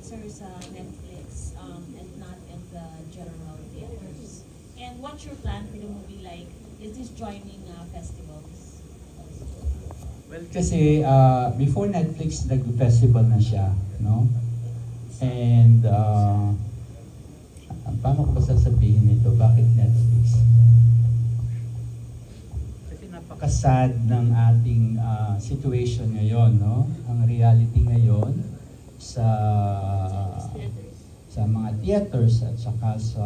sir, sa Netflix and not in the general theaters? And what's your plan for the movie? Like, is this joining festivals? Well, kasi before Netflix, nag-festival na siya, no? And paano ko ba sasabihin ito? Bakit Netflix? Kasi napaka-sad ng ating situation ngayon, no? Ang reality ngayon sa mga theaters at saka sa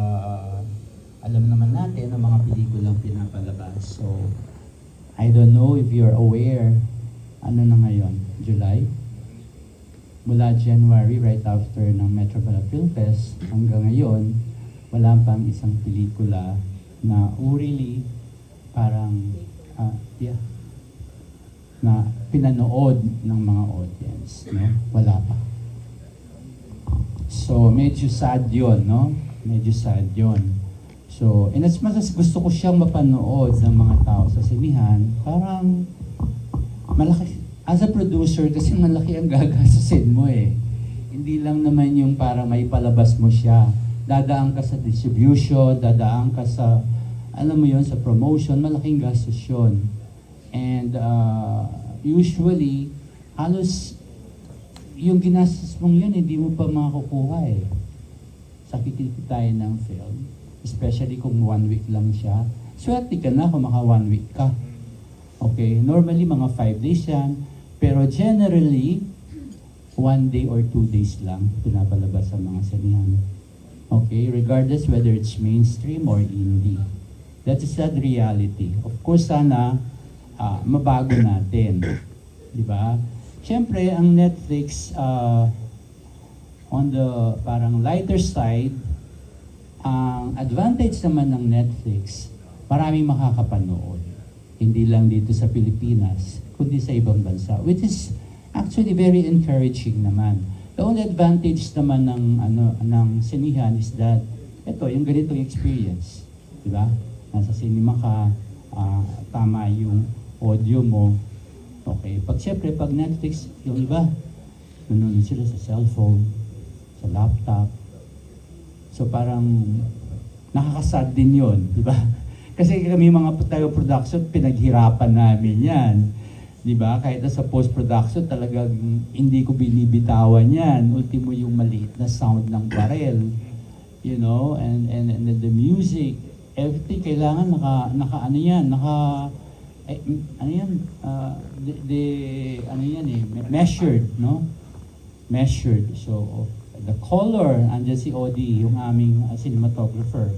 alam naman natin ang mga pelikulang pinapalabas. So, I don't know if you're aware, ano na ngayon? July? Mula January, right after ng Metro Manila Film Fest, hanggang ngayon, wala pang isang pelikula na really parang, na pinanood ng mga audience, no? Wala pa. So, medyo sad yun, no? Medyo sad yun. So, in as much as gusto ko siyang mapanood ng mga tao sa sinihan, parang malaki, as a producer, kasi malaki ang gagastusin mo eh. Hindi lang naman yung parang may palabas mo siya. Dadaan ka sa distribution, dadaan ka sa, alam mo yun, sa promotion, malaking gastos yun. And usually, halos yung ginastos mong yun, hindi mo pa makakukuha eh. Sa kikitayin ng film. Especially kung 1 week lang siya. Swerte ka na kung maka 1 week ka. Okay, normally mga 5 days yan. Pero generally, 1 day or 2 days lang pinapalabas sa mga sinihan. Okay, regardless whether it's mainstream or indie. That is sad reality. Of course, sana mabago natin. Di ba? Siyempre, ang Netflix, on the parang lighter side, ang advantage naman ng Netflix, maraming makakapanood. Hindi lang dito sa Pilipinas, kundi sa ibang bansa. Which is actually very encouraging naman. The only advantage naman ng sinihan is that, ito, yung ganitong experience. Diba? Nasa cinema ka, tama yung audio mo. Okay. Siyempre, pag Netflix, yung iba, nanonood sila sa cellphone, sa laptop. So parang nakakasad din yun, di ba? Kasi kami mga tayo production, pinaghirapan namin yan. Di ba? Kahit sa post-production, talagang hindi ko binibitawan yan. Ultimo yung maliit na sound ng barel. You know? And the music, everything kailangan ano yan, measured, no? Measured. So, the color, andyan si Odi, yung aming cinematographer.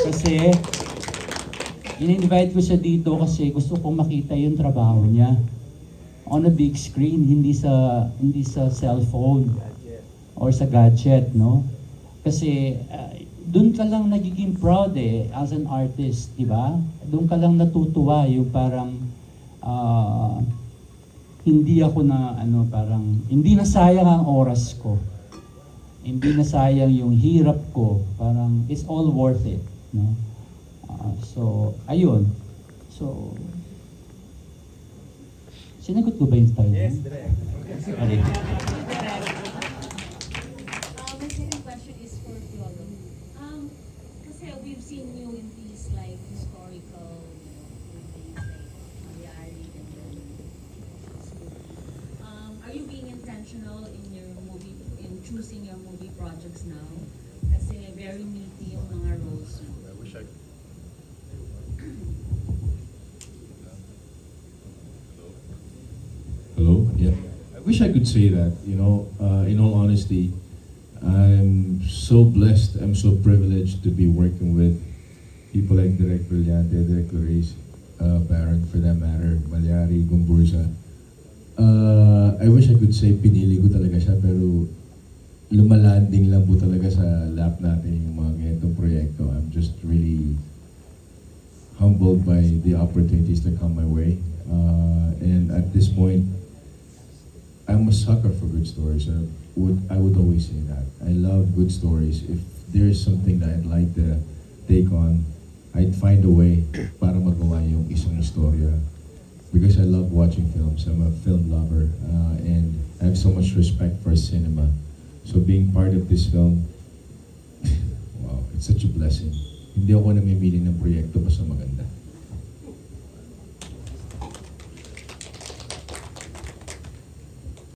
Kasi, in-invite ko siya dito kasi gusto kong makita yung trabaho niya. On a big screen, hindi sa cellphone or sa gadget, no? Kasi, doon ka lang nagiging proud eh, as an artist, di ba? Doon ka lang natutuwa yung parang, hindi ako na parang hindi na sayang ang oras ko. Hindi na sayang yung hirap ko. Parang it's all worth it, no? So ayun. So sinagot ko ba yung style? Yes, direct. Okay. My second question is for Piolo. Kasi we've seen you in these like historical movies like Malyari and then are you being intentional in your movie, in choosing your movie projects now? Kasi very meaty yung mga roles mo. I wish I... Hello? Yeah. I wish I could say that, you know, in all honesty, I'm so blessed, I'm so privileged to be working with people like Direk Brillante, Direk Clarice, Baron for that matter, Malyari, Gumburza. I wish I could say pinili ko talaga siya, pero lumalanding lang po talaga sa lap natin yung mga ganitong proyekto. I'm just really humbled by the opportunities that come my way. And at this point, I'm a sucker for good stories. I would always say that. I love good stories. If there's something that I'd like to take on, I'd find a way para magawa yung isang istorya because I love watching films. I'm a film lover, and I have so much respect for cinema. So being part of this film, wow, it's such a blessing. Hindi ako namimili ng proyekto basta maganda.